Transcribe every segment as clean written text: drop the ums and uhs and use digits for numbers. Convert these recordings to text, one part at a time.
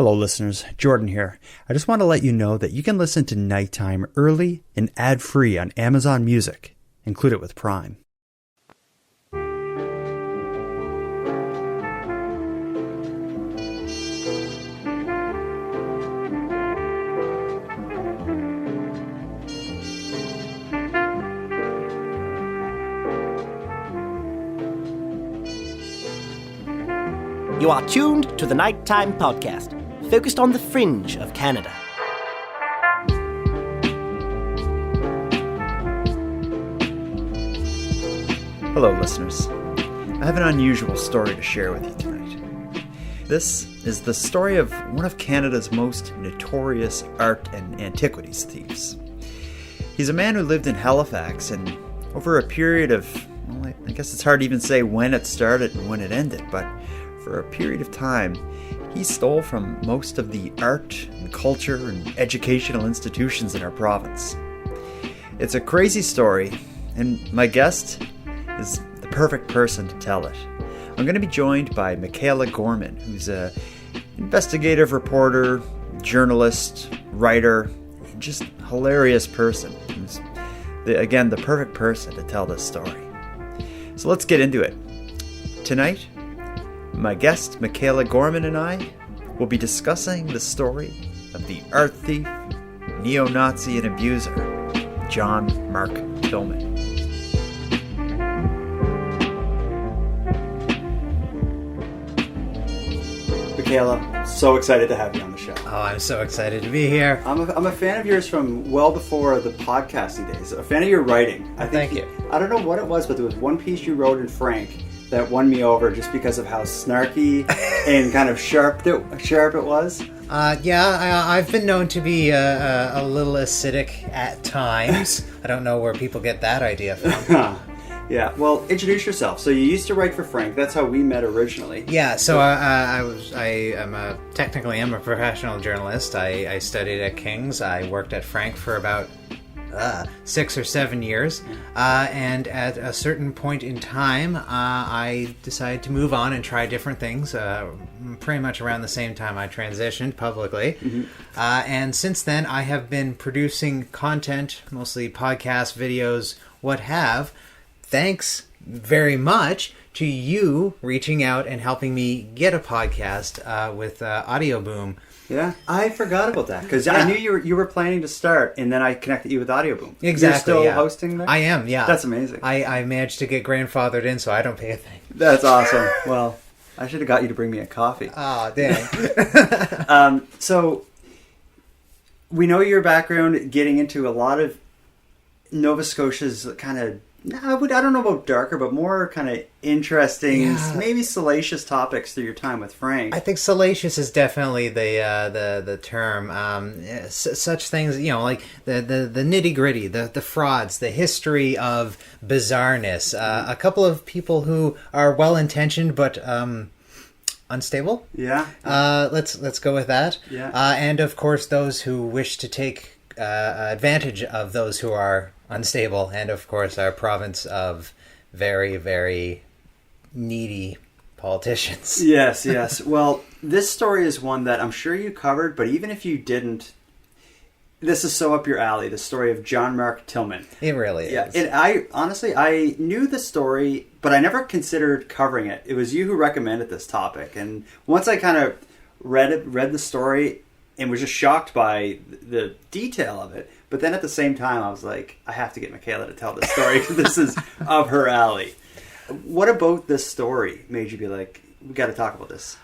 Hello listeners, Jordan here. I just want to let you know that you can listen to Nighttime early and ad-free on Amazon Music. Include it with Prime. You are tuned to the Nighttime Podcast, focused on the fringe of Canada. Hello listeners. I have an unusual story to share with you tonight. This is the story of one of Canada's most notorious art and antiquities thieves. He's a man who lived in Halifax, and over a period of, well, I guess it's hard to even say when it started and when it ended, but for a period of time, he stole from most of the art and culture and educational institutions in our province. It's a crazy story, and my guest is the perfect person to tell it. I'm going to be joined by Mikaela Gorman, who's an investigative reporter, journalist, writer, and just hilarious person. Who's, again, the perfect person to tell this story. So let's get into it. Tonight, my guest, Mikaela Gorman, and I will be discussing the story of the art thief, neo-Nazi, and abuser, John Mark Tillmann. Mikaela, so excited to have you on the show. Oh, I'm so excited to be here. I'm a fan of yours from well before the podcasting days. A fan of your writing. Thank you. I don't know what it was, but there was one piece you wrote in Frank that won me over just because of how snarky and kind of sharp it was. I've been known to be a little acidic at times. I don't know where people get that idea from. Yeah, well, introduce yourself. So you used to write for Frank. That's how we met originally. Yeah, so I technically am a professional journalist. I studied at King's. I worked at Frank for about 6 or 7 years, and at a certain point in time, I decided to move on and try different things. Pretty much around the same time I transitioned publicly, and since then I have been producing content, mostly podcasts, videos, what have. Thanks very much to you reaching out and helping me get a podcast with Audio Boom. Yeah, I forgot about that because I knew you were planning to start, and then I connected you with Audio Boom. Exactly. You're still hosting there? I am. Yeah, that's amazing. I managed to get grandfathered in, so I don't pay a thing. That's awesome. Well, I should have got you to bring me a coffee. Oh, dang. So we know your background, getting into a lot of Nova Scotia's kind of, I don't know about darker, but more kind of interesting, maybe salacious topics through your time with Frank. I think salacious is definitely the term. Such things, like the nitty gritty, the frauds, the history of bizarreness. A couple of people who are well intentioned but unstable. Yeah. Let's go with that. Yeah. And of course, those who wish to take advantage of those who are unstable, and of course our province of very, very needy politicians. Yes. Well, this story is one that I'm sure you covered, but even if you didn't, this is so up your alley, the story of John Mark Tillmann. It really is. Yeah, and I knew the story, but I never considered covering it. It was you who recommended this topic, and once I kind of read the story and was just shocked by the detail of it. But then at the same time, I was like, I have to get Mikaela to tell this story because this is up her alley. What about this story made you be like, we got to talk about this?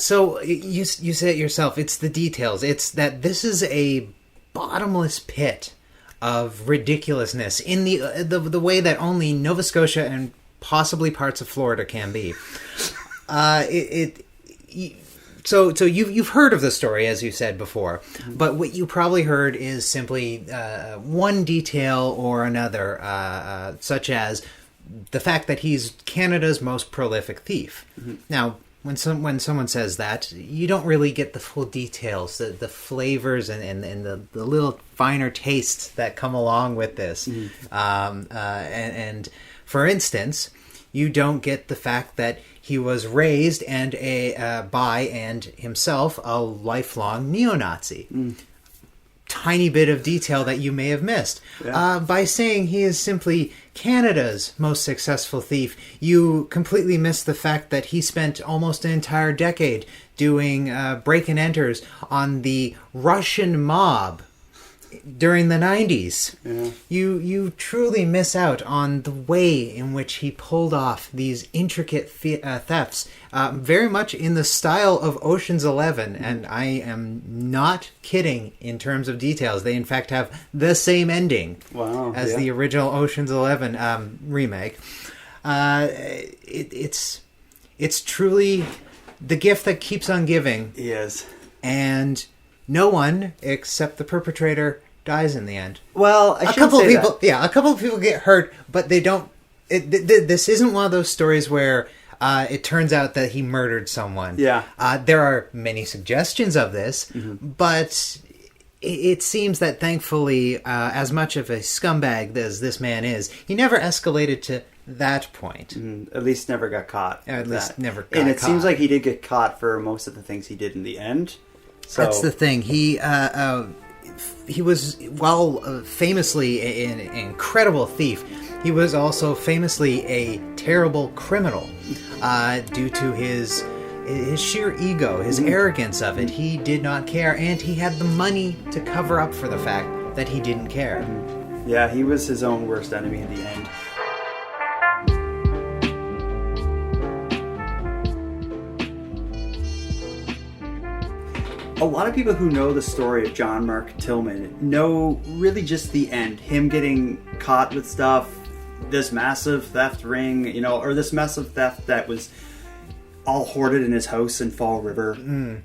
So you say it yourself. It's the details. It's that this is a bottomless pit of ridiculousness in the way that only Nova Scotia and possibly parts of Florida can be. So you've heard of the story, as you said before, but what you probably heard is simply one detail or another, such as the fact that he's Canada's most prolific thief. Mm-hmm. Now, when someone says that, you don't really get the full details, the flavors and the little finer tastes that come along with this. Mm-hmm. And for instance, you don't get the fact that he was raised by and himself a lifelong neo-Nazi. Tiny bit of detail that you may have missed. By saying he is simply Canada's most successful thief, you completely missed the fact that he spent almost an entire decade doing break and enters on the Russian mob during the 90s. You truly miss out on the way in which he pulled off these intricate thefts, very much in the style of Ocean's 11, and I am not kidding in terms of details. They in fact have the same ending as the original Ocean's 11 remake. It's truly the gift that keeps on giving. Yes. And no one except the perpetrator dies in the end. Well, a couple of people get hurt, but they don't. This isn't one of those stories where it turns out that he murdered someone. Yeah. There are many suggestions of this, but it seems that thankfully, as much of a scumbag as this man is, he never escalated to that point. At least never got caught. Never got caught. And it seems like he did get caught for most of the things he did in the end. So that's the thing. He was, famously an incredible thief, he was also famously a terrible criminal due to his sheer ego, his arrogance of it. He did not care, and he had the money to cover up for the fact that he didn't care. Yeah, he was his own worst enemy in the end. A lot of people who know the story of John Mark Tillmann know really just the end. Him getting caught with stuff, this massive theft ring, or this massive theft that was all hoarded in his house in Fall River.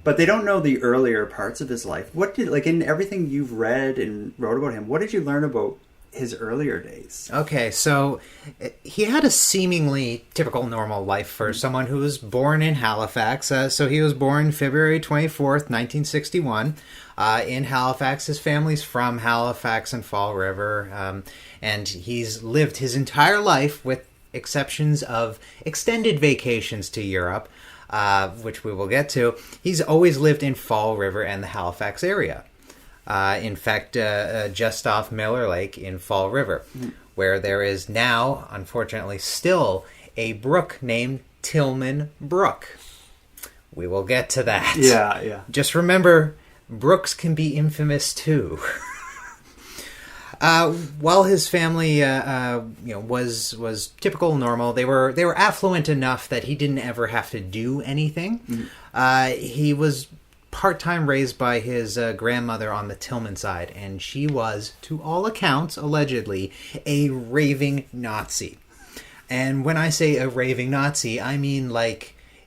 But they don't know the earlier parts of his life. What did, in everything you've read and wrote about him, what did you learn about his earlier days? Okay, so he had a seemingly typical normal life for someone who was born in Halifax. So he was born February 24th, 1961, in Halifax. His family's from Halifax and Fall River, and he's lived his entire life, with exceptions of extended vacations to Europe, which we will get to. He's always lived in Fall River and the Halifax area. In fact, just off Miller Lake in Fall River, where there is now, unfortunately, still a brook named Tillmann Brook. We will get to that. Yeah. Just remember, brooks can be infamous too. While his family, was typical normal, they were affluent enough that he didn't ever have to do anything. He was part-time raised by his grandmother on the Tillmann side, and she was, to all accounts, allegedly, a raving Nazi. And when I say a raving Nazi, I mean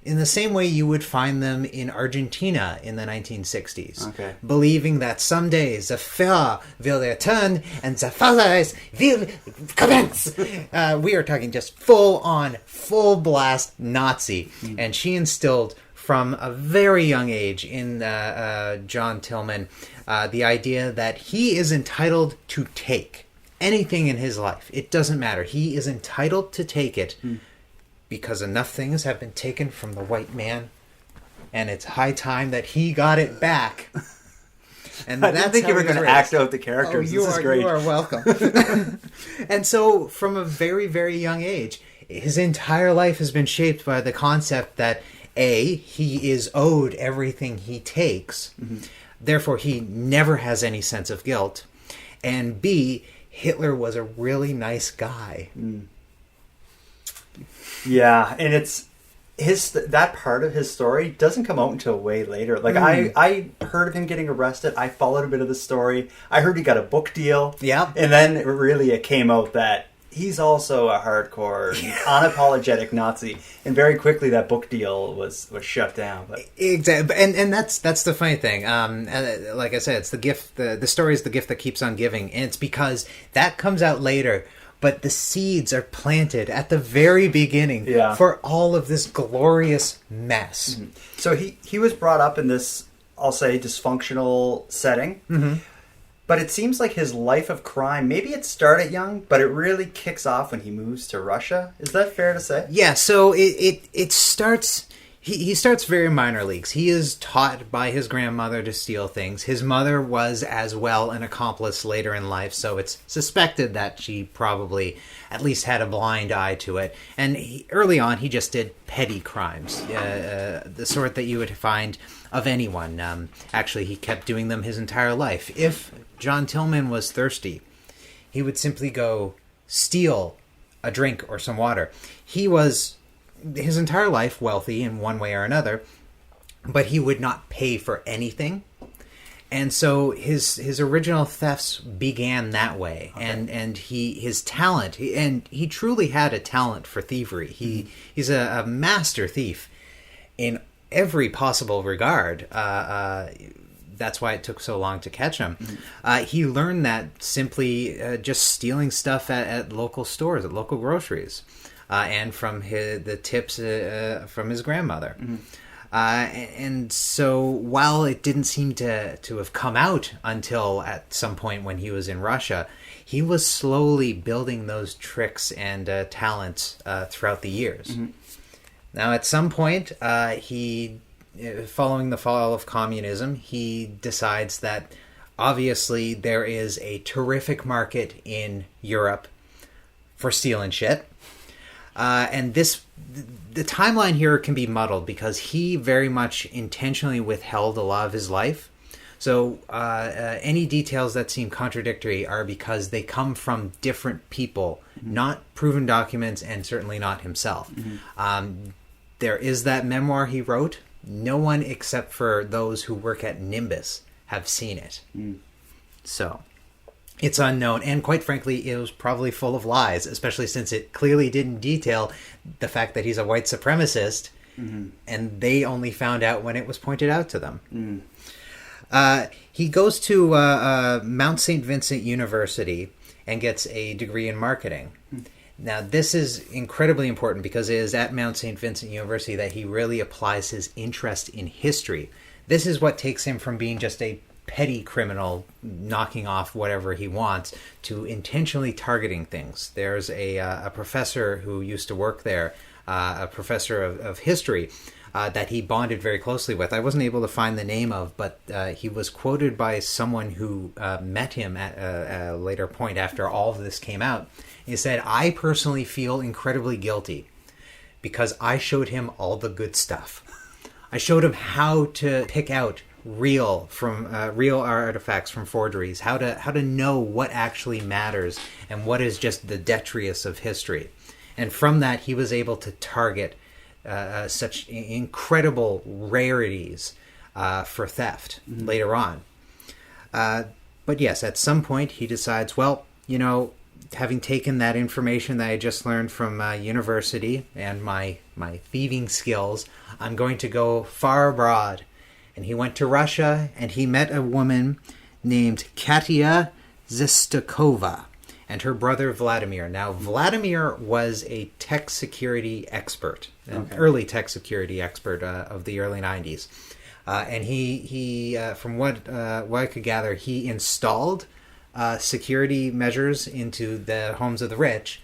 in the same way you would find them in Argentina in the 1960s. Okay. Believing that someday the Führer will return and the Fathers will commence. We are talking just full-on, full-blast Nazi. And she instilled from a very young age in John Tillmann the idea that he is entitled to take anything in his life. It doesn't matter. He is entitled to take it because enough things have been taken from the white man, and it's high time that he got it back. And I didn't think you were going to act out the characters. This is great. You are welcome. And so, from a very, very young age, his entire life has been shaped by the concept that A, he is owed everything he takes, therefore he never has any sense of guilt, and B, Hitler was a really nice guy. Yeah, and it's that part of his story doesn't come out until way later. I heard of him getting arrested. I followed a bit of the story. I heard he got a book deal. Yeah. And then it came out that he's also a hardcore, unapologetic Nazi, and very quickly that book deal was shut down. But. Exactly, and that's the funny thing. Like I said, it's the gift. The story is the gift that keeps on giving, and it's because that comes out later. But the seeds are planted at the very beginning for all of this glorious mess. So he was brought up in this, I'll say, dysfunctional setting. But it seems like his life of crime, maybe it started young, but it really kicks off when he moves to Russia. Is that fair to say? Yeah, so it starts... He starts very minor leagues. He is taught by his grandmother to steal things. His mother was as well an accomplice later in life, so it's suspected that she probably at least had a blind eye to it. And early on, he just did petty crimes, the sort that you would find of anyone. Actually, he kept doing them his entire life. If John Tillmann was thirsty, he would simply go steal a drink or some water. He was his entire life wealthy in one way or another, but he would not pay for anything. And so his original thefts began that way. Okay. And his talent, and he truly had a talent for thievery. He's a master thief in every possible regard. That's why it took so long to catch him. He learned that simply just stealing stuff at local stores, at local groceries. And from the tips from his grandmother. And so while it didn't seem to have come out until at some point when he was in Russia, he was slowly building those tricks and talents throughout the years. Now, at some point, he, following the fall of communism, he decides that obviously there is a terrific market in Europe for stealing shit. And the timeline here can be muddled because he very much intentionally withheld a lot of his life. So any details that seem contradictory are because they come from different people, not proven documents, and certainly not himself. There is that memoir he wrote. No one except for those who work at Nimbus have seen it. So... it's unknown, and quite frankly, it was probably full of lies, especially since it clearly didn't detail the fact that he's a white supremacist, and they only found out when it was pointed out to them. He goes to Mount St. Vincent University and gets a degree in marketing. Now, this is incredibly important because it is at Mount St. Vincent University that he really applies his interest in history. This is what takes him from being just a petty criminal knocking off whatever he wants to intentionally targeting things. There's a professor who used to work there, a professor of history, that he bonded very closely with. I wasn't able to find the name of, but he was quoted by someone who met him at a later point after all of this came out. He said, "I personally feel incredibly guilty because I showed him all the good stuff. I showed him how to pick out real artifacts from forgeries, how to know what actually matters and what is just the detritus of history." And from that, he was able to target such incredible rarities for theft later on. But yes, at some point he decides, well, having taken that information that I just learned from university and my thieving skills, I'm going to go far abroad. And he went to Russia, and he met a woman named Katia Zistakova and her brother Vladimir. Now, Vladimir was a tech security expert, an early tech security expert of the early 90s. And he from what I could gather, he installed security measures into the homes of the rich,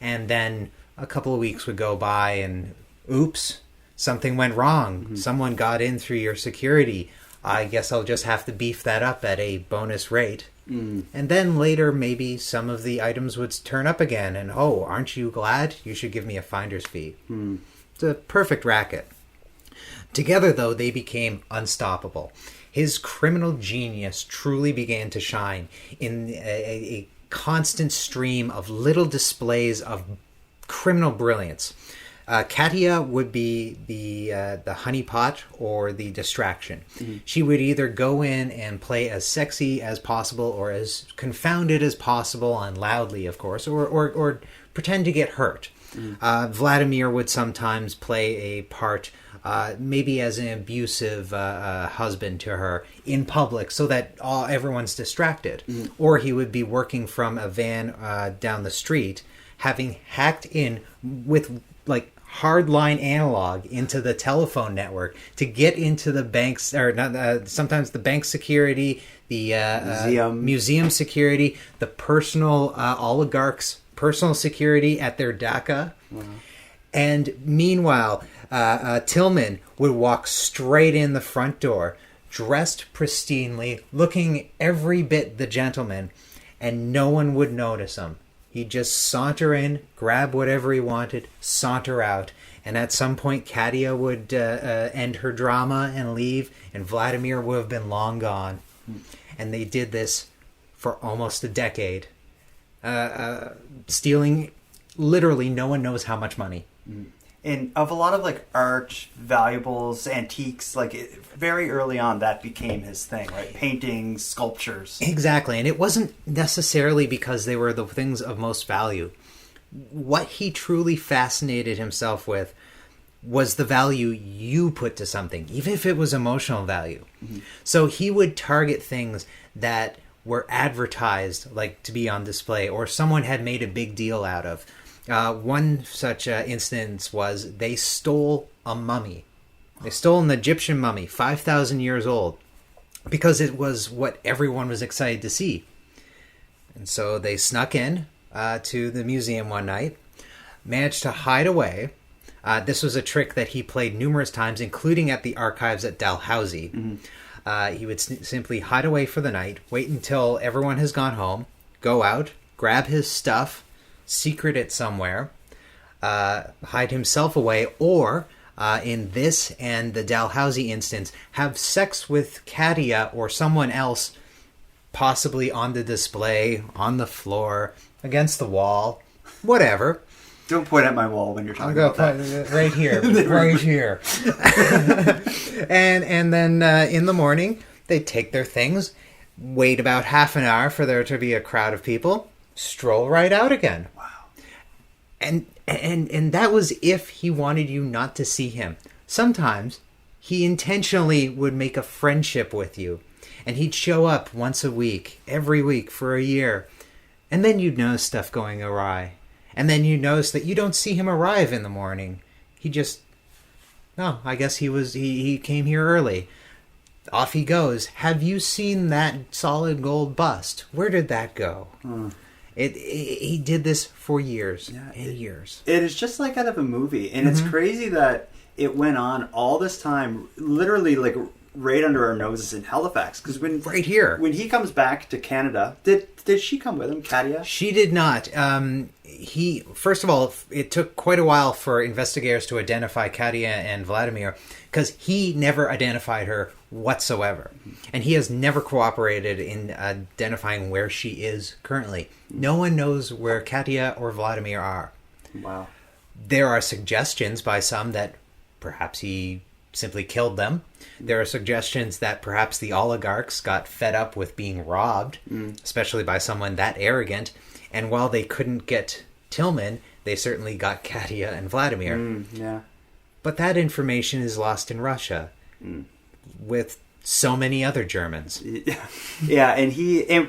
and then a couple of weeks would go by and, oops, something went wrong. Someone got in through your security. I guess I'll just have to beef that up at a bonus rate. And then later, maybe some of the items would turn up again. And, oh, aren't you glad? You should give me a finder's fee. It's a perfect racket. Together, though, they became unstoppable. His criminal genius truly began to shine in a constant stream of little displays of criminal brilliance. Katia would be the honeypot or the distraction. She would either go in and play as sexy as possible or as confounded as possible, and loudly, of course, or pretend to get hurt. Vladimir would sometimes play a part, maybe as an abusive husband to her in public so that everyone's distracted. Or he would be working from a van down the street, having hacked in with hardline analog into the telephone network to get into the banks, or not, sometimes the bank security, the museum security, the personal oligarchs' personal security at their dacha. And meanwhile, Tillmann would walk straight in the front door, dressed pristinely, looking every bit the gentleman, and no one would notice him. He'd just saunter in, grab whatever he wanted, saunter out. And at some point, Katia would end her drama and leave, and Vladimir would have been long gone. And they did this for almost a decade, stealing literally no one knows how much money. And of a lot of like art, valuables, antiques, like very early on, that became his thing, right? Paintings, sculptures. Exactly. And it wasn't necessarily because they were the things of most value. What he truly fascinated himself with was the value you put to something, even if it was emotional value. So he would target things that were advertised, like to be on display, or someone had made a big deal out of. One such instance was they stole a mummy. They stole an Egyptian mummy, 5,000 years old, because it was what everyone was excited to see. And so they snuck in to the museum one night, managed to hide away. This was a trick that he played numerous times, including at the archives at Dalhousie. He would simply hide away for the night, wait until everyone has gone home, go out, grab his stuff, secret it somewhere, hide himself away, or in this and the Dalhousie instance, have sex with Katia or someone else, possibly on the display, on the floor, against the wall, whatever. Don't point at my wall when you're talking I'll about go that. right here, right here. and then in the morning, they take their things, wait about half an hour for there to be a crowd of people, stroll right out again. Wow. And that was if he wanted you not to see him. Sometimes he intentionally would make a friendship with you, and he'd show up once a week, every week for a year, and then you'd notice stuff going awry. And then you notice that you don't see him arrive in the morning. He just, I guess he came here early. Off he goes. Have you seen that solid gold bust? Where did that go? He did this for years and years. It is just like out of a movie. And it's crazy that it went on all this time, literally like right under our noses in Halifax. Because right here. When he comes back to Canada, did she come with him, Katia? She did not. First of all, it took quite a while for investigators to identify Katia and Vladimir, because he never identified her whatsoever. And he has never cooperated in identifying where she is currently. No one knows where Katia or Vladimir are. Wow. There are suggestions by some that perhaps he simply killed them. There are suggestions that perhaps the oligarchs got fed up with being robbed, especially by someone that arrogant. And while they couldn't get Tillmann, they certainly got Katia and Vladimir. Yeah. But that information is lost in Russia with so many other Germans. Yeah,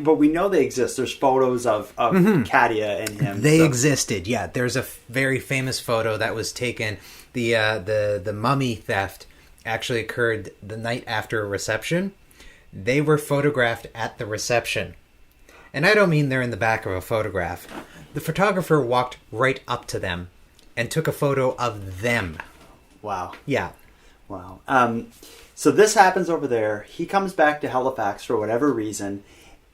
but we know they exist. There's photos of Katia and him. They existed, yeah. There's a very famous photo that was taken. The mummy theft actually occurred the night after a reception. They were photographed at the reception. And I don't mean they're in the back of a photograph. The photographer walked right up to them and took a photo of them. Wow. Yeah. Wow. So this happens over there. He comes back to Halifax for whatever reason.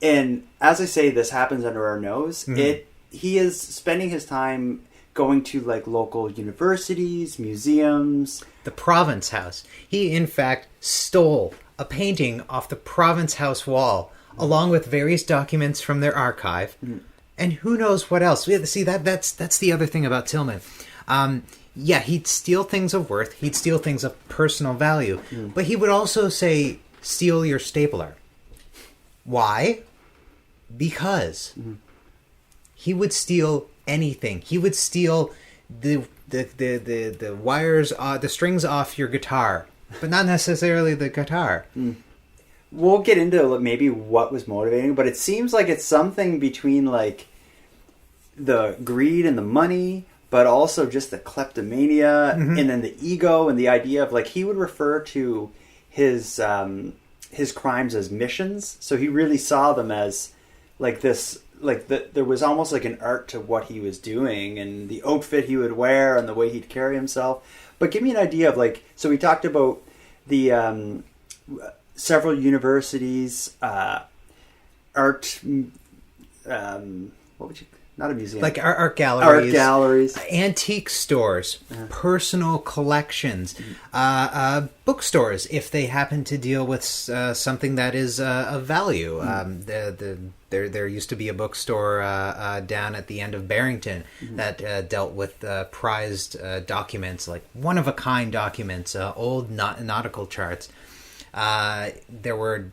And as I say, this happens under our nose. He is spending his time going to like local universities, museums. The Province House. He, in fact, stole a painting off the Province House wall, along with various documents from their archive. And who knows what else. See, that's the other thing about Tillmann. He'd steal things of worth. He'd steal things of personal value. But he would also say, steal your stapler. Why? Because he would steal anything. He would steal the wires, the strings off your guitar, but not necessarily the guitar. We'll get into maybe what was motivating, but it seems like it's something between like the greed and the money, but also just the kleptomania and then the ego and the idea of like he would refer to his crimes as missions. So he really saw them as like this, like there was almost like an art to what he was doing and the outfit he would wear and the way he'd carry himself. But give me an idea of like, so we talked about the several universities, art, what would you, not a museum, like art galleries, antique stores, personal collections, bookstores if they happen to deal with something that is of value. There used to be a bookstore down at the end of Barrington that dealt with prized documents, like one-of-a-kind documents, old nautical charts. There were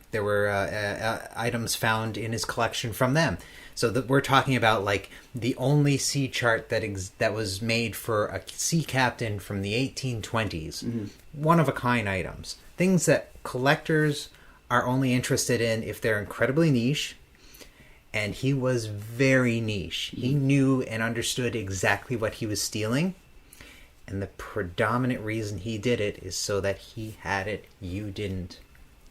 items found in his collection from them. So that we're talking about like the only sea chart that was made for a sea captain from the 1820s. One-of-a-kind items. Things that collectors are only interested in if they're incredibly niche. And he was very niche. He knew and understood exactly what he was stealing. And the predominant reason he did it is so that he had it, you didn't.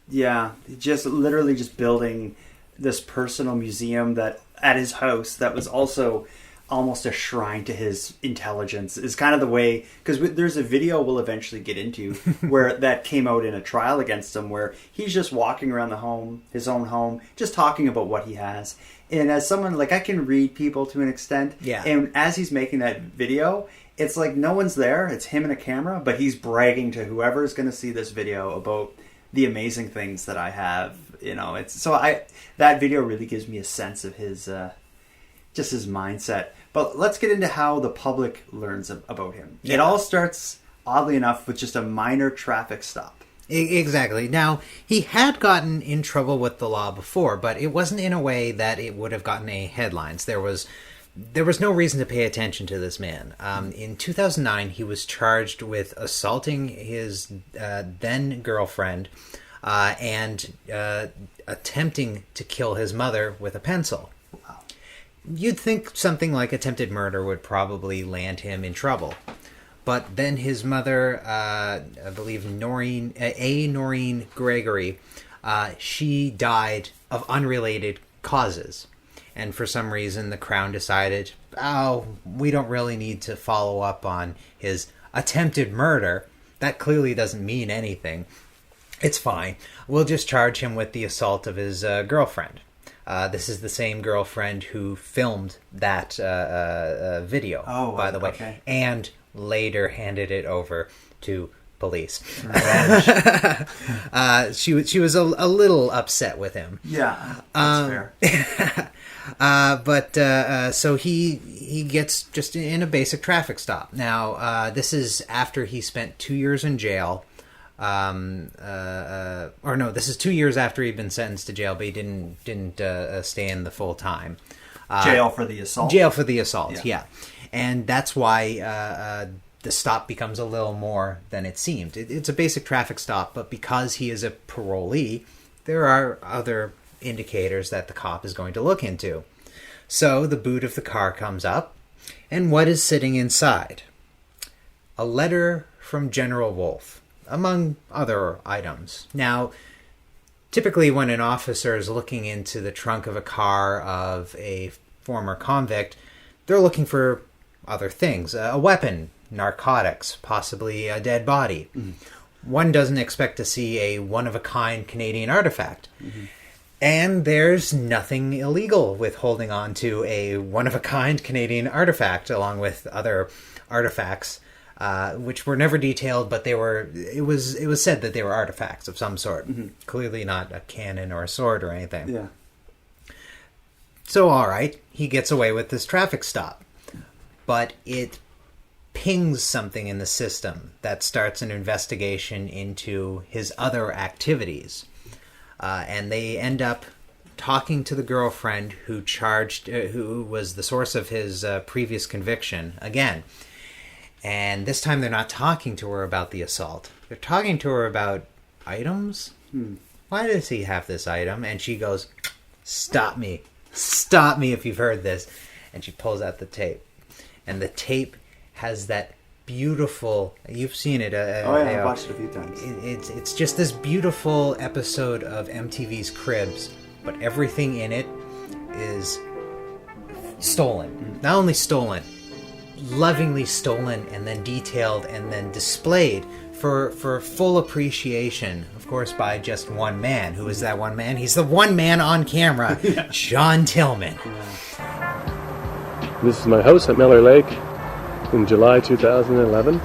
Yeah, just literally just building this personal museum that at his house that was also almost a shrine to his intelligence is kind of the way, because there's a video we'll eventually get into where that came out in a trial against him where he's just walking around his own home, just talking about what he has. And as someone, like, I can read people to an extent. Yeah. And as he's making that video, it's like no one's there. It's him and a camera, but he's bragging to whoever is going to see this video about the amazing things that I have. You know, it's so that video really gives me a sense of his just his mindset. But let's get into how the public learns about him. Yeah. It all starts, oddly enough, with just a minor traffic stop. Exactly. Now, he had gotten in trouble with the law before, but it wasn't in a way that it would have gotten any headlines. There was no reason to pay attention to this man. In 2009, he was charged with assaulting his then girlfriend and attempting to kill his mother with a pencil. Wow. You'd think something like attempted murder would probably land him in trouble. But then his mother, I believe Noreen Gregory, she died of unrelated causes. And for some reason, the Crown decided, we don't really need to follow up on his attempted murder. That clearly doesn't mean anything. It's fine. We'll just charge him with the assault of his girlfriend. This is the same girlfriend who filmed that video, by the way. Okay. And later handed it over to police. She was a little upset with him. Yeah, that's fair. So he gets just in a basic traffic stop. Now, this is after he spent 2 years in jail. This is 2 years after he'd been sentenced to jail, but he didn't stay in the full time. Jail for the assault. Jail for the assault, yeah. And that's why the stop becomes a little more than it seemed. It's a basic traffic stop, but because he is a parolee, there are other indicators that the cop is going to look into. So the boot of the car comes up, and what is sitting inside? A letter from General Wolfe, among other items. Now, typically when an officer is looking into the trunk of a car of a former convict, they're looking for other things. A weapon, narcotics, possibly a dead body. Mm-hmm. One doesn't expect to see a one-of-a-kind Canadian artifact. Mm-hmm. And there's nothing illegal with holding on to a one-of-a-kind Canadian artifact, along with other artifacts, which were never detailed, but it was said that they were artifacts of some sort. Mm-hmm. Clearly not a cannon or a sword or anything. Yeah. So, all right, he gets away with this traffic stop. But it pings something in the system that starts an investigation into his other activities. And they end up talking to the girlfriend who was the source of his previous conviction again. And this time they're not talking to her about the assault. They're talking to her about items. Why does he have this item? And she goes, "Stop me. Stop me if you've heard this." And she pulls out the tape. And the tape has that beautiful, you've seen it. I've watched it a few times. It's just this beautiful episode of MTV's Cribs, but everything in it is stolen. Not only stolen, lovingly stolen, and then detailed, and then displayed for full appreciation, of course, by just one man. Who is that one man? He's the one man on camera, John Tillmann. This is my house at Miller Lake in July 2011.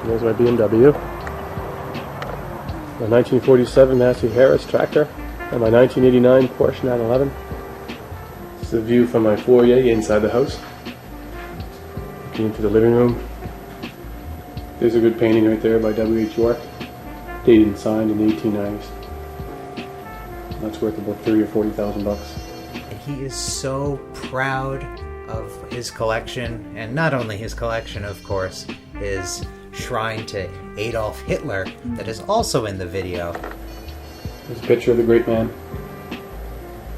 There's my BMW. My 1947 Massey Harris tractor and my 1989 Porsche 911. This is a view from my foyer inside the house. Looking into the living room. There's a good painting right there by W.H. York, dated and signed in the 1890s. That's worth about $30,000 or $40,000. And he is so proud of his collection, and not only his collection, of course, his shrine to Adolf Hitler that is also in the video. There's a picture of the great man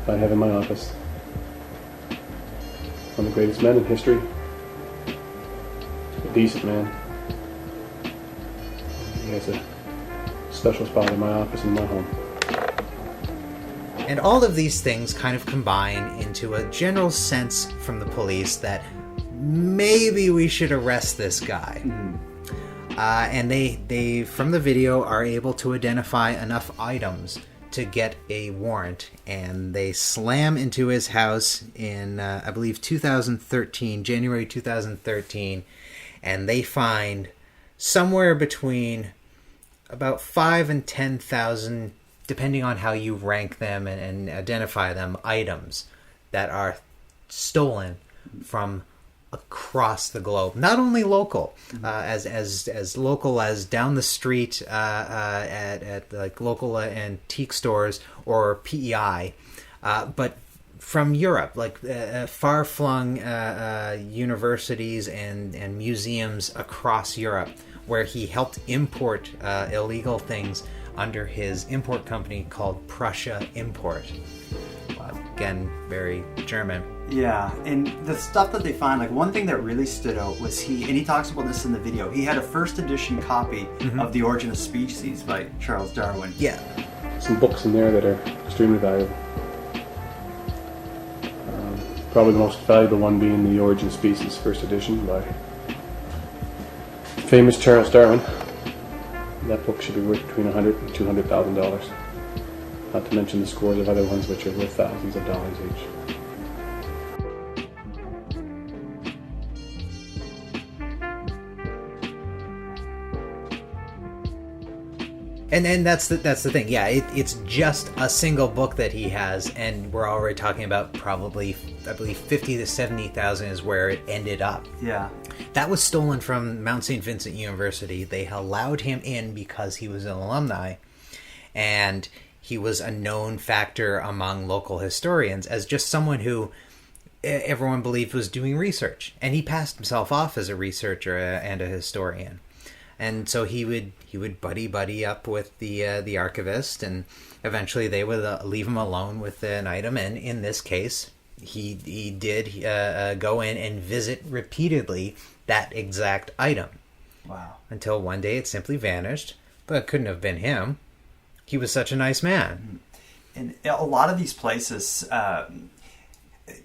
I have in my office. One of the greatest men in history. A decent man. He has a special spot in my office in my home. And all of these things kind of combine into a general sense from the police that maybe we should arrest this guy. And they, from the video, are able to identify enough items to get a warrant. And they slam into his house in, I believe, 2013, January 2013. And they find somewhere between about 5,000 and 10,000, depending on how you rank them and identify them, items that are stolen from across the globe. Not only local, as local as down the street at like local antique stores or PEI, but from Europe, like far-flung universities and museums across Europe, where he helped import illegal things under his import company called Prussia Import. Again, very German. Yeah, and the stuff that they find, like one thing that really stood out was he talks about this in the video, he had a first edition copy of The Origin of Species by Charles Darwin. Yeah. Some books in there that are extremely valuable. Probably the most valuable one being The Origin of Species, first edition by famous Charles Darwin. That book should be worth between $100,000 and $200,000. Not to mention the scores of other ones which are worth thousands of dollars each. And that's the thing. Yeah, it's just a single book that he has, and we're already talking about probably, I believe, 50 to 70,000 is where it ended up. Yeah. That was stolen from Mount St. Vincent University. They allowed him in because he was an alumni, and he was a known factor among local historians as just someone who everyone believed was doing research. And he passed himself off as a researcher and a historian. And so he would buddy up with the archivist, and eventually they would leave him alone with an item. And in this case, he did go in and visit repeatedly that exact item. Wow. Until one day it simply vanished, but it couldn't have been him. He was such a nice man. And a lot of these places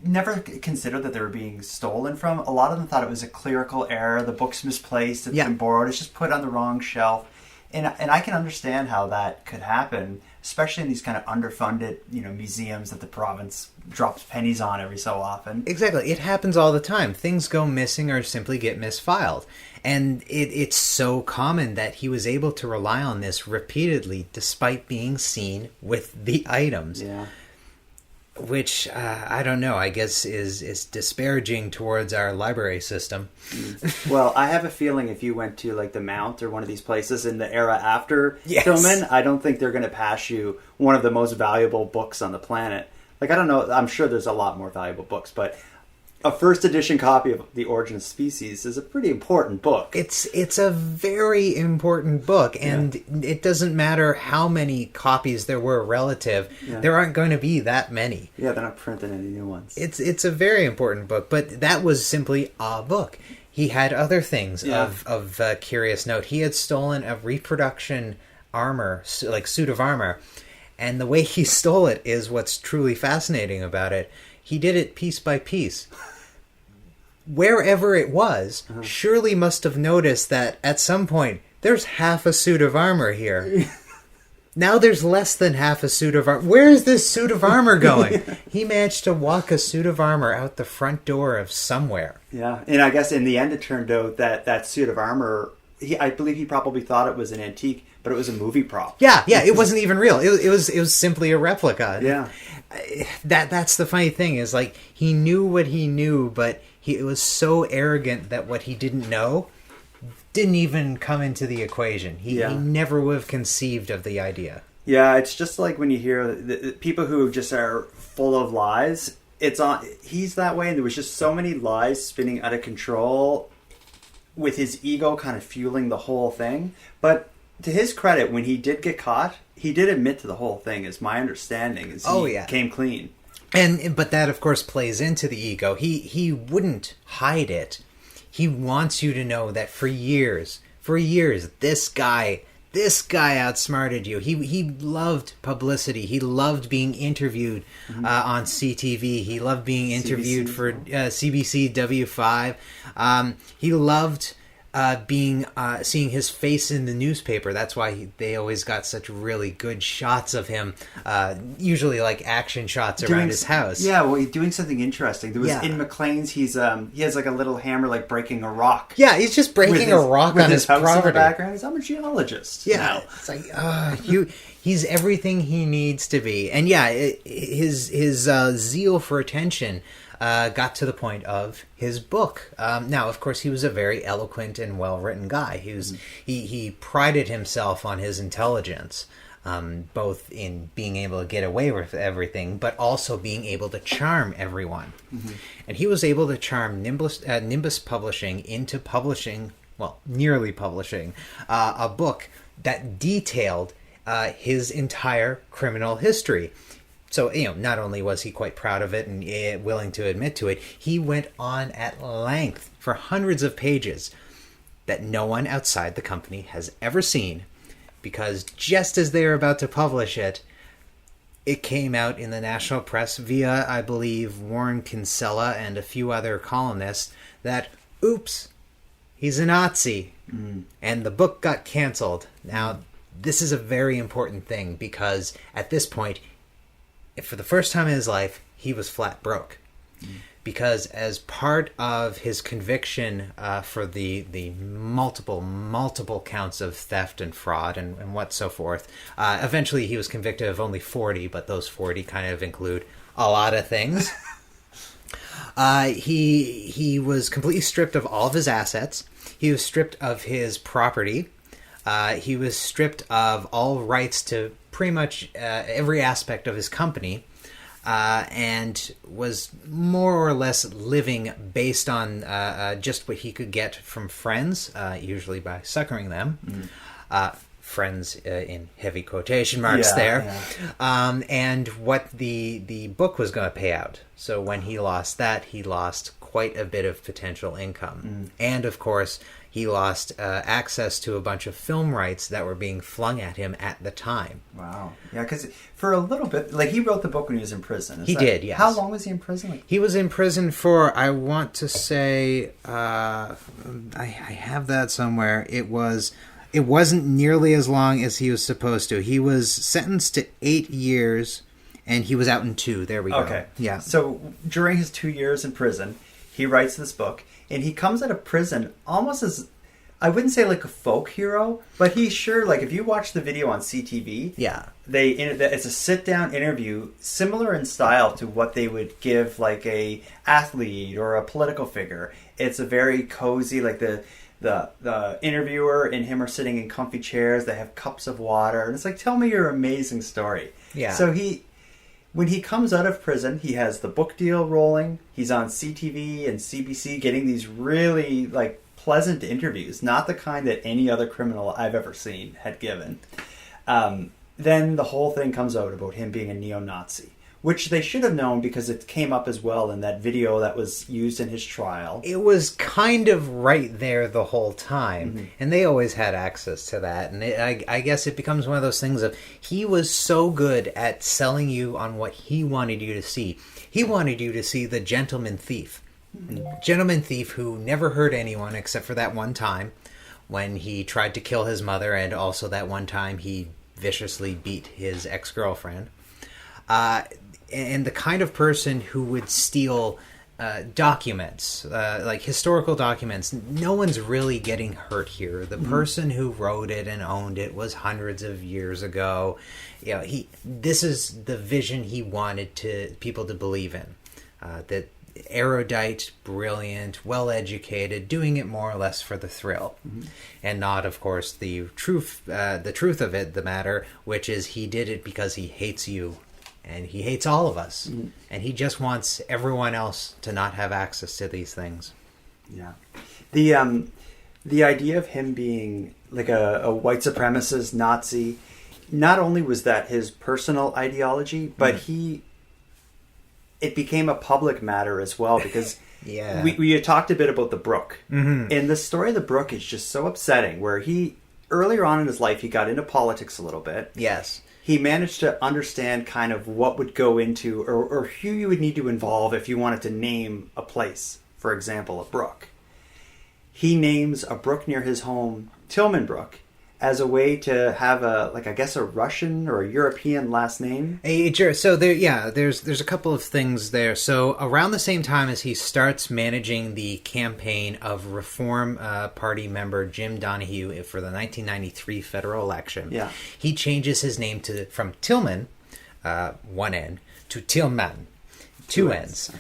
never considered that they were being stolen from. A lot of them thought it was a clerical error. The book's misplaced. It's been borrowed. It's just put on the wrong shelf. And I can understand how that could happen, especially in these kind of underfunded, museums that the province drops pennies on every so often. Exactly. It happens all the time. Things go missing or simply get misfiled. And it's so common that he was able to rely on this repeatedly despite being seen with the items. Yeah. Which, I don't know, I guess is disparaging towards our library system. Well, I have a feeling if you went to, like, the Mount or one of these places in the era after Yes. Tillman, I don't think they're going to pass you one of the most valuable books on the planet. Like, I don't know, I'm sure there's a lot more valuable books, but a first edition copy of The Origin of Species is a pretty important book. It's a very important book, and it doesn't matter how many copies there were relative. Yeah. There aren't going to be that many. Yeah, they're not printing any new ones. It's a very important book, but that was simply a book. He had other things of curious note. He had stolen a reproduction armor, like suit of armor, and the way he stole it is what's truly fascinating about it. He did it piece by piece. Wherever it was, surely must have noticed that at some point, there's half a suit of armor here. Now there's less than half a suit of armor. Where is this suit of armor going? He managed to walk a suit of armor out the front door of somewhere. Yeah, and I guess in the end it turned out that that suit of armor, I believe he probably thought it was an antique, but it was a movie prop. Yeah, it wasn't even real. It was simply a replica. Yeah. That's the funny thing is, like, he knew what he knew, but he was so arrogant that what he didn't know didn't even come into the equation. He never would have conceived of the idea. Yeah, it's just like when you hear the people who just are full of lies. He's that way, and there was just so many lies spinning out of control, with his ego kind of fueling the whole thing. But to his credit, when he did get caught, he did admit to the whole thing, is my understanding. He came clean. But that, of course, plays into the ego. He wouldn't hide it. He wants you to know that for years, this guy outsmarted you. He loved publicity. He loved being interviewed on CTV. He loved being interviewed for CBC W5. He loved seeing his face in the newspaper. That's why they always got such really good shots of him, usually like action shots around his house. Yeah, well, he's doing something interesting. There was in McLean's, he has like a little hammer, like breaking a rock. Yeah, he's just breaking a rock on his property. In the background. He's, I'm a geologist. Yeah, now. It's like he's everything he needs to be. And his zeal for attention got to the point of his book. Now, of course, he was a very eloquent and well-written guy. He prided himself on his intelligence, both in being able to get away with everything, but also being able to charm everyone. Mm-hmm. And he was able to charm Nimbus Publishing into publishing, well, nearly publishing, a book that detailed his entire criminal history. So, not only was he quite proud of it and willing to admit to it, he went on at length for hundreds of pages that no one outside the company has ever seen, because just as they were about to publish it, it came out in the national press via, I believe, Warren Kinsella and a few other columnists that, oops, he's a Nazi. Mm. And the book got canceled. Now, this is a very important thing, because at this point, for the first time in his life, he was flat broke. Mm. Because as part of his conviction for the multiple counts of theft and fraud and what so forth, eventually he was convicted of only 40, but those 40 kind of include a lot of things. He was completely stripped of all of his assets. He was stripped of his property. He was stripped of all rights to pretty much every aspect of his company, and was more or less living based on just what he could get from friends, usually by succoring them. Friends in heavy quotation marks and what the book was going to pay out. So when he lost that, he lost quite a bit of potential income. And of course, he lost access to a bunch of film rights that were being flung at him at the time. Wow. Yeah, because for a little bit, like, he wrote the book when he was in prison. He did, yes. How long was he in prison? He was in prison for, I want to say, I have that somewhere. It wasn't nearly as long as he was supposed to. He was sentenced to 8 years, and he was out in 2. There we go. Okay. Yeah. So during his 2 years in prison, he writes this book, and he comes out of prison almost as, I wouldn't say like a folk hero, but he's sure, like, if you watch the video on CTV, it's a sit-down interview similar in style to what they would give like a athlete or a political figure. It's a very cozy, like the interviewer and him are sitting in comfy chairs. They have cups of water, and it's like, tell me your amazing story. Yeah. So when he comes out of prison, he has the book deal rolling. He's on CTV and CBC getting these really, like, pleasant interviews, not the kind that any other criminal I've ever seen had given. Then the whole thing comes out about him being a neo-Nazi, which they should have known because it came up as well in that video that was used in his trial. It was kind of right there the whole time, and they always had access to that. And I guess it becomes one of those things of, he was so good at selling you on what he wanted you to see. He wanted you to see the gentleman thief. Gentleman thief who never hurt anyone except for that one time when he tried to kill his mother, and also that one time he viciously beat his ex-girlfriend. And the kind of person who would steal documents, like historical documents. No one's really getting hurt here. The person who wrote it and owned it was hundreds of years ago. You know, this is the vision he wanted people to believe in. That erudite, brilliant, well-educated, doing it more or less for the thrill, and not, of course, the truth of it, the matter, which is he did it because he hates you, and he hates all of us, and he just wants everyone else to not have access to these things. Yeah, the idea of him being like a white supremacist Nazi, not only was that his personal ideology, but it became a public matter as well, because we had talked a bit about the Brook. And the story of the Brook is just so upsetting, where earlier on in his life, he got into politics a little bit. Yes. He managed to understand kind of what would go into, or who you would need to involve if you wanted to name a place, for example, a brook. He names a brook near his home, Tillmann Brook, as a way to have a Russian or a European last name. So there's a couple of things there. So around the same time as he starts managing the campaign of Reform Party member Jim Donahue for the 1993 federal election, he changes his name from Tillmann, one N, to Tillmann, two N's,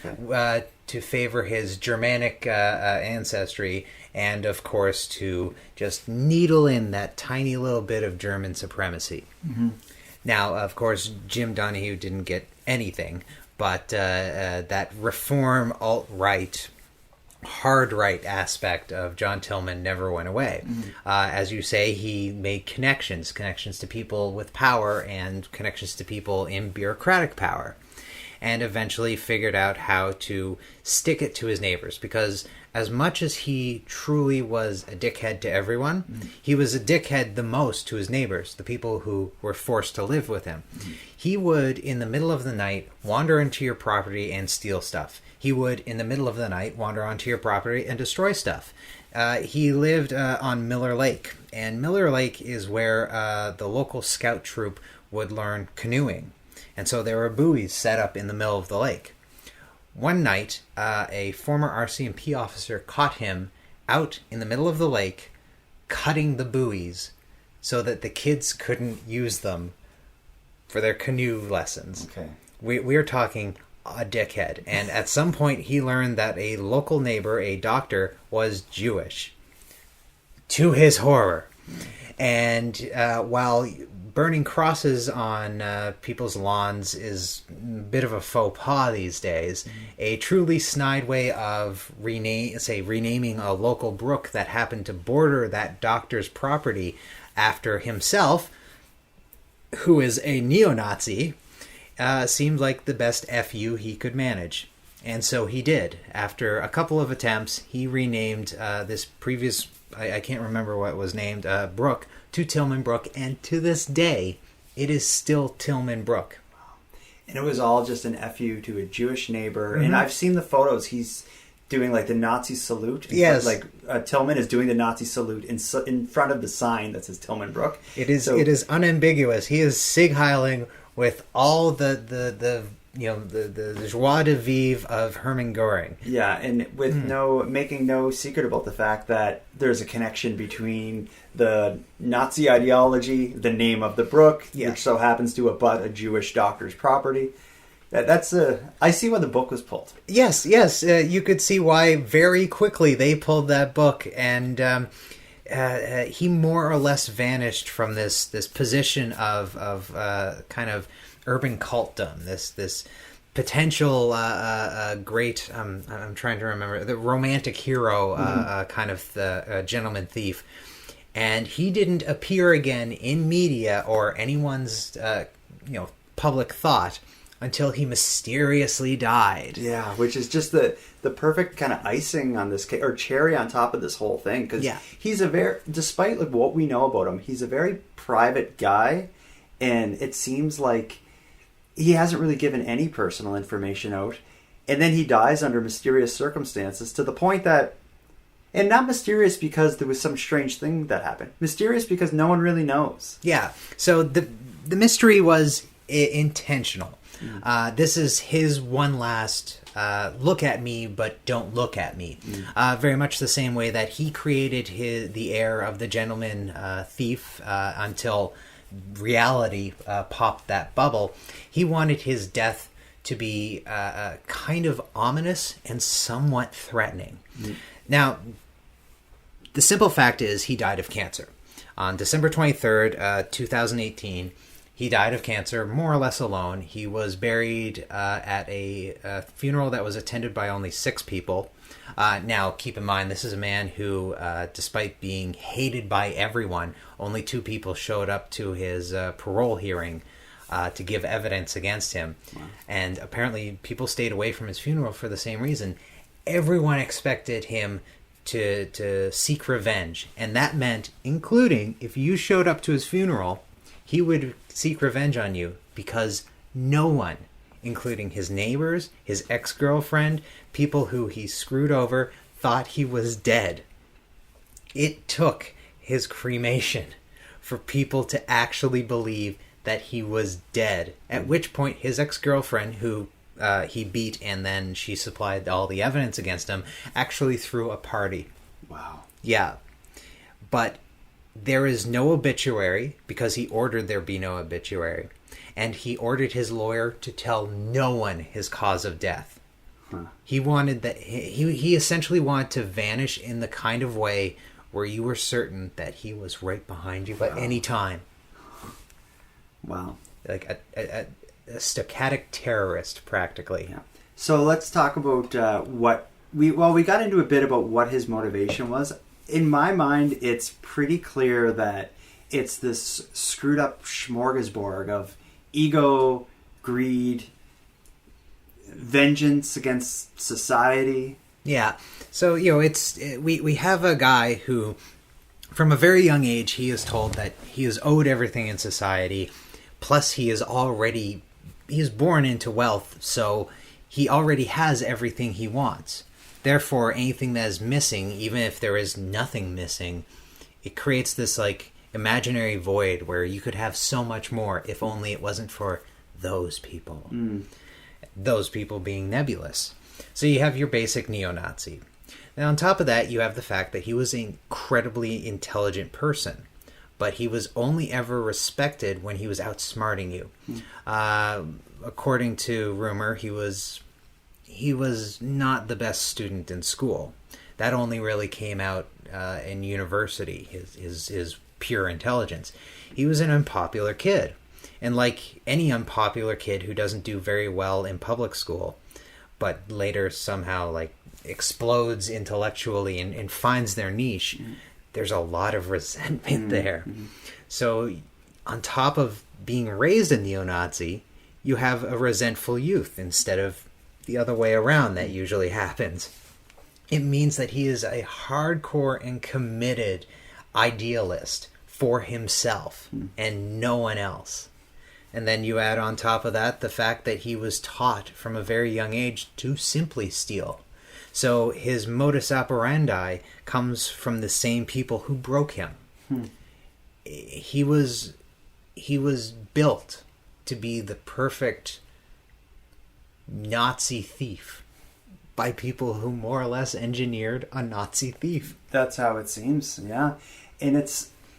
to favor his Germanic ancestry, and of course to just needle in that tiny little bit of German supremacy. Now, of course, Jim Donahue didn't get anything, but that reform, alt-right, hard-right aspect of John Tillmann never went away. As you say, he made connections to people with power and connections to people in bureaucratic power, and eventually figured out how to stick it to his neighbors, because as much as he truly was a dickhead to everyone, he was a dickhead the most to his neighbors, the people who were forced to live with him. He would, in the middle of the night, wander into your property and steal stuff. He would, in the middle of the night, wander onto your property and destroy stuff. He lived on Miller Lake, and Miller Lake is where the local scout troop would learn canoeing. And so there were buoys set up in the middle of the lake. One night, a former RCMP officer caught him out in the middle of the lake, cutting the buoys so that the kids couldn't use them for their canoe lessons. Okay. We're talking a dickhead. And at some point, he learned that a local neighbor, a doctor, was Jewish. To his horror. And while burning crosses on people's lawns is a bit of a faux pas these days, a truly snide way of renaming a local brook that happened to border that doctor's property after himself, who is a neo-Nazi, seemed like the best FU he could manage. And so he did. After a couple of attempts, he renamed this previous, I can't remember what it was named, brook, to Tillmann Brook, and to this day, it is still Tillmann Brook. And it was all just an FU to a Jewish neighbor. And I've seen the photos. He's doing like the Nazi salute. Yes. Tillmann is doing the Nazi salute in front of the sign that says Tillmann Brook. It is unambiguous. He is sig heiling with all the joie de vivre of Hermann Göring. Yeah, and with making no secret about the fact that there's a connection between the Nazi ideology, the name of the brook, which so happens to abut a Jewish doctor's property. I see why the book was pulled. Yes, you could see why very quickly they pulled that book, and he more or less vanished from this position of kind of urban cultdom, this potential great, I'm trying to remember, the romantic hero, kind of the gentleman thief. And he didn't appear again in media or anyone's public thought until he mysteriously died. Yeah, which is just the perfect kind of icing on this cake, or cherry on top of this whole thing. Because he's despite like what we know about him, he's a very private guy, and it seems like he hasn't really given any personal information out. And then he dies under mysterious circumstances, to the point that, and not mysterious because there was some strange thing that happened, mysterious because no one really knows. Yeah, so the mystery was intentional. This is his one last look at me, but don't look at me. Very much the same way that he created the air of the gentleman thief until reality popped that bubble. He wanted his death to be kind of ominous and somewhat threatening. Now, the simple fact is he died of cancer. On December 23rd, 2018, he died of cancer, more or less alone. He was buried at a funeral that was attended by only 6 people. Now, keep in mind, this is a man who, despite being hated by everyone, only 2 people showed up to his parole hearing to give evidence against him. Wow. And apparently people stayed away from his funeral for the same reason. Everyone expected him to seek revenge. And that meant, including, if you showed up to his funeral, he would seek revenge on you, because no one, including his neighbors, his ex-girlfriend, people who he screwed over, thought he was dead. It took his cremation for people to actually believe that he was dead, at which point his ex-girlfriend, who he beat and then she supplied all the evidence against him, actually threw a party. Wow. Yeah. But there is no obituary, because he ordered there be no obituary. And he ordered his lawyer to tell no one his cause of death. Huh. He wanted that he essentially wanted to vanish in the kind of way where you were certain that he was right behind you at any time. Wow. Like a stochastic terrorist, practically. Yeah. So let's talk about what we got into a bit about what his motivation was. In my mind, it's pretty clear that it's this screwed up smorgasbord of ego, greed, vengeance against society. Yeah. So, we have a guy who, from a very young age, he is told that he is owed everything in society. Plus, he is born into wealth, so he already has everything he wants. Therefore, anything that is missing, even if there is nothing missing, it creates this imaginary void where you could have so much more if only it wasn't for those people. Those people being nebulous. So you have your basic neo-Nazi. Now, on top of that, you have the fact that he was an incredibly intelligent person, but he was only ever respected when he was outsmarting you. According to rumor, he was not the best student in school. That only really came out in university, his pure intelligence. He was an unpopular kid. And like any unpopular kid who doesn't do very well in public school, but later somehow explodes intellectually and finds their niche, there's a lot of resentment there. So on top of being raised a neo-Nazi, you have a resentful youth instead of the other way around that usually happens. It means that he is a hardcore and committed idealist for himself and no one else. And then you add on top of that the fact that he was taught from a very young age to simply steal. So his modus operandi comes from the same people who broke him. He was built to be the perfect Nazi thief by people who more or less engineered a Nazi thief. That's how it seems, yeah. And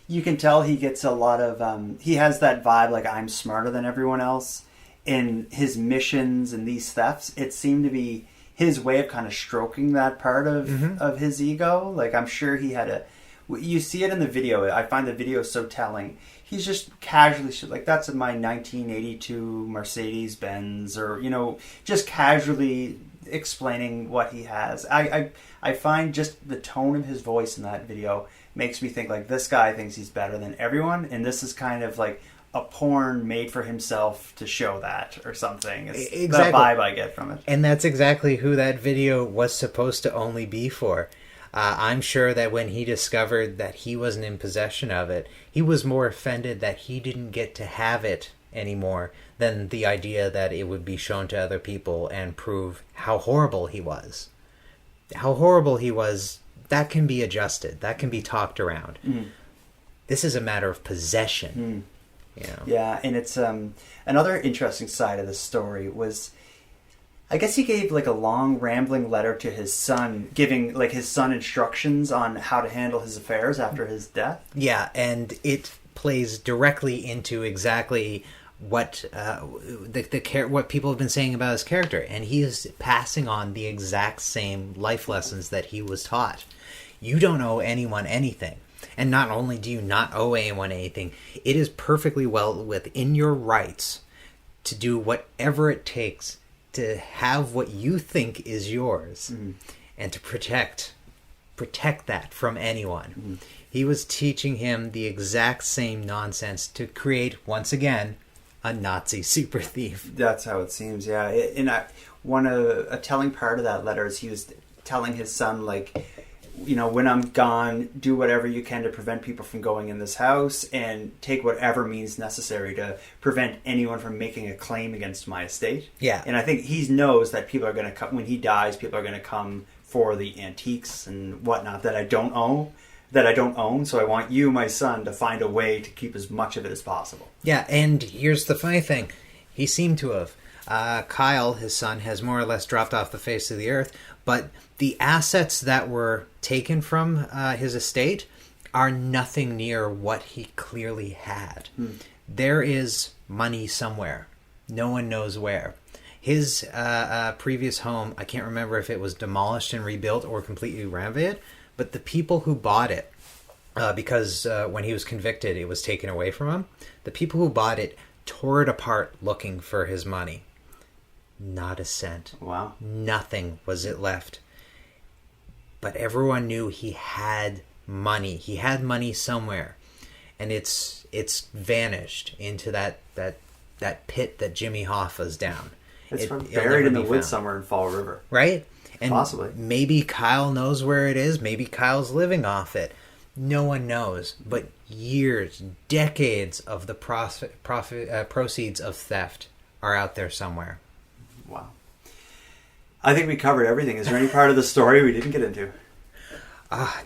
you can tell he gets a lot of, he has that vibe like I'm smarter than everyone else. In his missions and these thefts, it seemed to be his way of kind of stroking that part of his ego. Like I'm sure he had You see it in the video. I find the video so telling. He's just casually, like, that's my 1982 Mercedes-Benz, or, you know, just casually explaining what he has. I find just the tone of his voice in that video makes me think, like, this guy thinks he's better than everyone, and this is kind of like a porn made for himself to show that or something. It's exactly the vibe I get from it. And that's exactly who that video was supposed to only be for. I'm sure that when he discovered that he wasn't in possession of it, he was more offended that he didn't get to have it anymore than the idea that it would be shown to other people and prove how horrible he was. How horrible he was, that can be adjusted. That can be talked around. This is a matter of possession. You know? Yeah, and it's another interesting side of the story was, I guess he gave like a long rambling letter to his son, giving like his son instructions on how to handle his affairs after his death. Yeah, and it plays directly into exactly what what people have been saying about his character, and he is passing on the exact same life lessons that he was taught. You don't owe anyone anything. And not only do you not owe anyone anything, it is perfectly well within your rights to do whatever it takes to have what you think is yours and to protect that from anyone. He was teaching him the exact same nonsense to create, once again, a Nazi super thief. That's how it seems, yeah. And a telling part of that letter is he was telling his son, like, you know, when I'm gone, do whatever you can to prevent people from going in this house, and take whatever means necessary to prevent anyone from making a claim against my estate. Yeah. And I think he knows that people are going to come, when he dies, people are going to come for the antiques and whatnot that I don't own. So I want you, my son, to find a way to keep as much of it as possible. Yeah, and here's the funny thing. He seemed to have. Kyle, his son, has more or less dropped off the face of the earth, but the assets that were taken from his estate are nothing near what he clearly had. There is money somewhere. No one knows where. His previous home, I can't remember if it was demolished and rebuilt or completely renovated, but the people who bought it, because when he was convicted, it was taken away from him, the people who bought it tore it apart looking for his money. Not a cent. Wow. Nothing was it left. But everyone knew he had money. He had money somewhere. And it's vanished into that pit that Jimmy Hoffa's down. It's buried in the woods somewhere in Fall River. Right? And possibly. Maybe Kyle knows where it is. Maybe Kyle's living off it. No one knows. But years, decades of the proceeds of theft are out there somewhere. Wow. I think we covered everything. Is there any part of the story we didn't get into?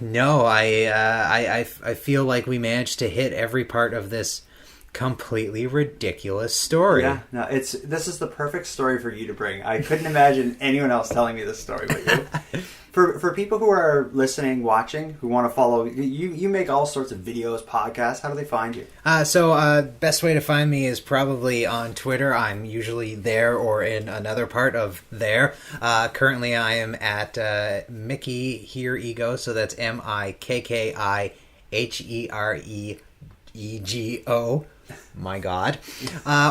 No, I feel like we managed to hit every part of this completely ridiculous story. Yeah, no, this is the perfect story for you to bring. I couldn't imagine anyone else telling me this story but you. For people who are listening, watching, who want to follow, you make all sorts of videos, podcasts. How do they find you? Best way to find me is probably on Twitter. I'm usually there or in another part of there. Currently, I am at Mickey Here Ego, so that's MIKKIHEREEGO. My God.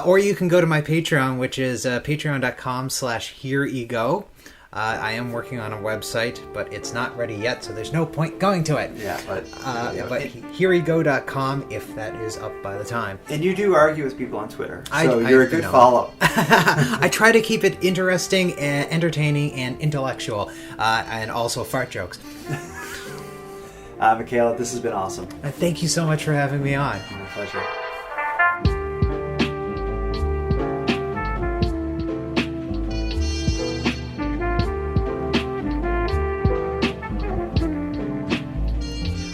Or you can go to my Patreon, which is patreon.com/HereEgo. I am working on a website, but it's not ready yet, so there's no point going to it. Yeah, but hereego.com if that is up by the time. And you do argue with people on Twitter, so you're a good follow. I try to keep it interesting, entertaining, and intellectual, and also fart jokes. Mikaela, this has been awesome. Thank you so much for having me on. My pleasure.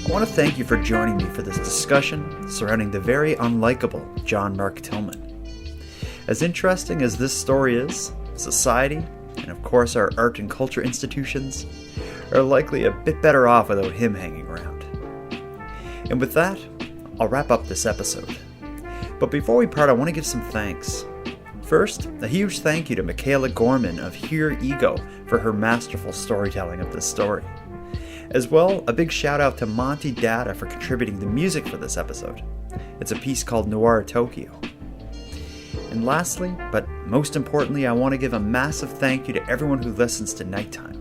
I want to thank you for joining me for this discussion surrounding the very unlikable John Mark Tillmann. As interesting as this story is, society, and of course our art and culture institutions, are likely a bit better off without him hanging around. And with that, I'll wrap up this episode. But before we part, I want to give some thanks. First, a huge thank you to Mikaela Gorman of Here Ego for her masterful storytelling of this story. As well, a big shout out to Monty Datta for contributing the music for this episode. It's a piece called Noir Tokyo. And lastly, but most importantly, I want to give a massive thank you to everyone who listens to Nighttime.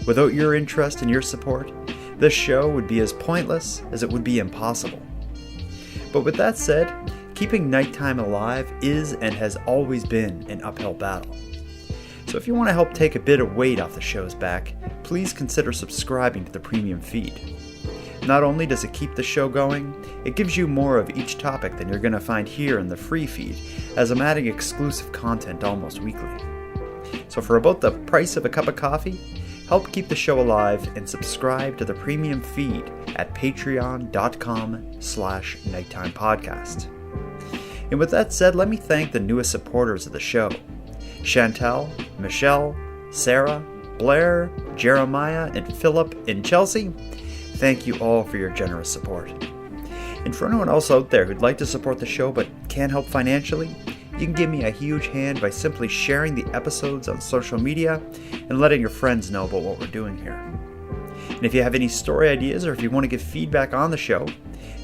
Without your interest and your support, this show would be as pointless as it would be impossible. But with that said, keeping Nighttime alive is and has always been an uphill battle. So if you want to help take a bit of weight off the show's back, please consider subscribing to the premium feed. Not only does it keep the show going, it gives you more of each topic than you're going to find here in the free feed, as I'm adding exclusive content almost weekly. So for about the price of a cup of coffee, help keep the show alive and subscribe to the premium feed at patreon.com/nighttimepodcast. And with that said, let me thank the newest supporters of the show: Chantal, Michelle, Sarah, Blair, Jeremiah, and Philip in Chelsea. Thank you all for your generous support. And for anyone else out there who'd like to support the show but can't help financially, you can give me a huge hand by simply sharing the episodes on social media and letting your friends know about what we're doing here. And if you have any story ideas or if you want to give feedback on the show,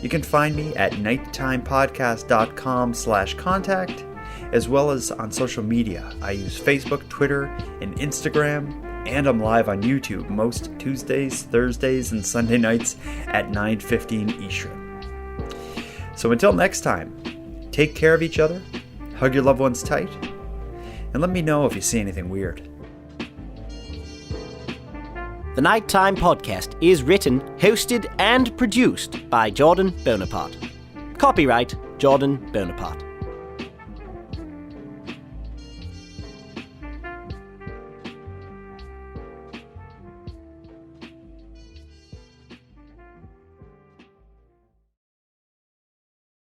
you can find me at nighttimepodcast.com/contact, as well as on social media. I use Facebook, Twitter, and Instagram, and I'm live on YouTube most Tuesdays, Thursdays, and Sunday nights at 9:15 Eastern. So until next time, take care of each other, hug your loved ones tight, and let me know if you see anything weird. The Nighttime Podcast is written, hosted, and produced by Jordan Bonaparte. Copyright Jordan Bonaparte.